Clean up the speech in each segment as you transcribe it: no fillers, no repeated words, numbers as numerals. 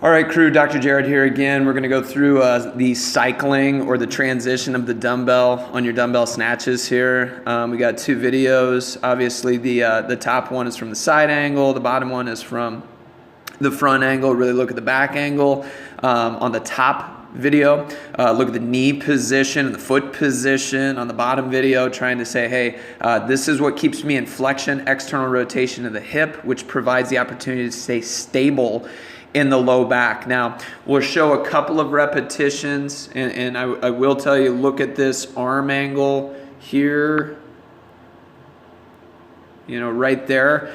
All right, crew, Dr. Jared here again. We're gonna go through the cycling or the transition of the dumbbell on your dumbbell snatches here. We got two videos. Obviously, the top one is from the side angle. The bottom one is from the front angle. Really look at the back angle. On the top video, look at the knee position and the foot position. On the bottom video, trying to say, hey, this is what keeps me in flexion, external rotation of the hip, which provides the opportunity to stay stable in the low back. Now, we'll show a couple of repetitions, and I will tell you, look at this arm angle here, you know, right there.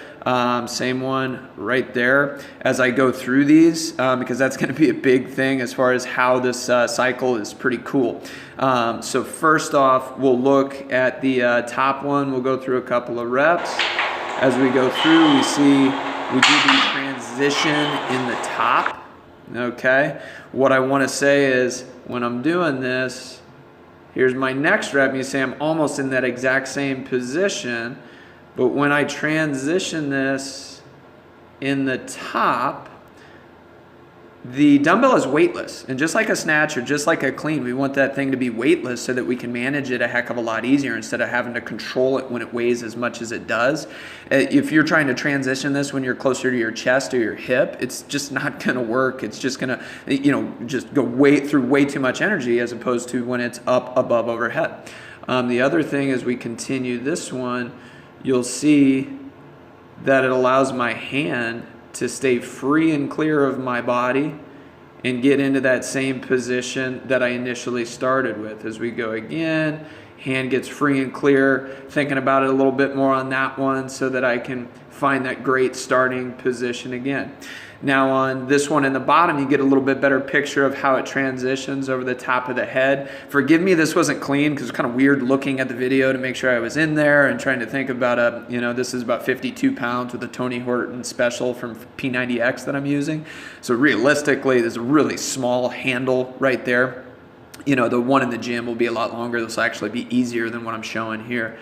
Same one right there as I go through these, because that's going to be a big thing as far as how this cycle is pretty cool. So first off, we'll look at the top one. We'll go through a couple of reps. As we go through, we see we do the transition in the top, okay? What I want to say is when I'm doing this, here's my next rep. You see I'm almost in that exact same position, but when I transition this in the top, the dumbbell is weightless. And just like a snatch or just like a clean, we want that thing to be weightless so that we can manage it a heck of a lot easier instead of having to control it when it weighs as much as it does. If you're trying to transition this when you're closer to your chest or your hip, it's just not going to work. It's just going to, you know, just go through way too much energy as opposed to when it's up above overhead. The other thing as we continue this one, you'll see that it allows my hand to stay free and clear of my body and get into that same position that I initially started with. As we go again, hand gets free and clear, thinking about it a little bit more on that one so that I can find that great starting position again. Now on this one in the bottom, you get a little bit better picture of how it transitions over the top of the head. Forgive me, this wasn't clean because it's kind of weird looking at the video to make sure I was in there and trying to think about this is about 52 pounds with a Tony Horton special from P90X that I'm using. So realistically, there's a really small handle right there. You know, the one in the gym will be a lot longer. This will actually be easier than what I'm showing here.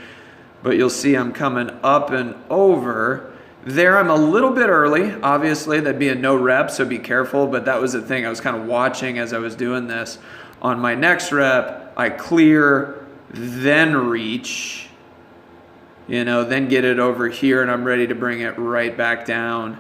But you'll see I'm coming up and over. There I'm a little bit early, obviously that'd be a no rep, so be careful, but that was the thing I was kind of watching as I was doing this. On my next rep, I clear, then reach, you know, then get it over here and I'm ready to bring it right back down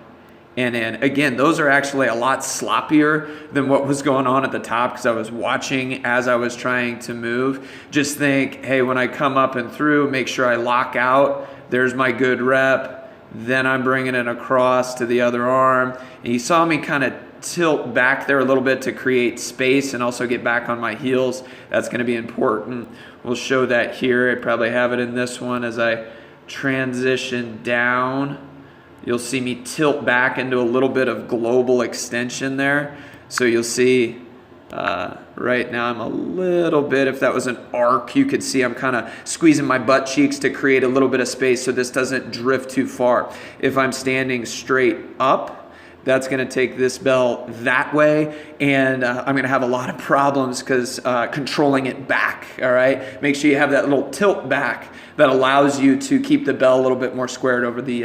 and in. Again, those are actually a lot sloppier than what was going on at the top because I was watching as I was trying to move. Just think, hey, when I come up and through, make sure I lock out. There's my good rep. Then I'm bringing it across to the other arm. And you saw me kind of tilt back there a little bit to create space and also get back on my heels. That's going to be important. We'll show that here. I probably have it in this one as I transition down. You'll see me tilt back into a little bit of global extension there. So you'll see right now I'm a little bit, if that was an arc, you could see I'm kind of squeezing my butt cheeks to create a little bit of space so this doesn't drift too far. If I'm standing straight up, that's going to take this bell that way, and I'm going to have a lot of problems because controlling it back, all right? Make sure you have that little tilt back that allows you to keep the bell a little bit more squared over the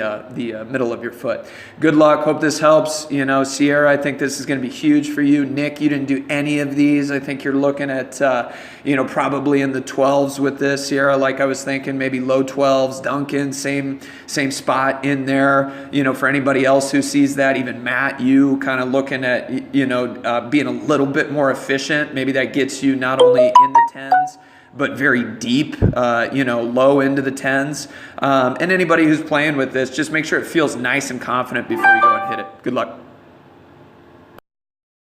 middle of your foot. Good luck. Hope this helps. You know, Sierra, I think this is going to be huge for you. Nick, you didn't do any of these. I think you're looking at, probably in the 12s with this. Sierra, like I was thinking, maybe low 12s. Duncan, same spot in there. You know, for anybody else who sees that, even Matt, you kind of looking at, being a little bit more efficient. Maybe that gets you not only in the 10s, but very deep, low into the 10s. And anybody who's playing with this, just make sure it feels nice and confident before you go and hit it. Good luck.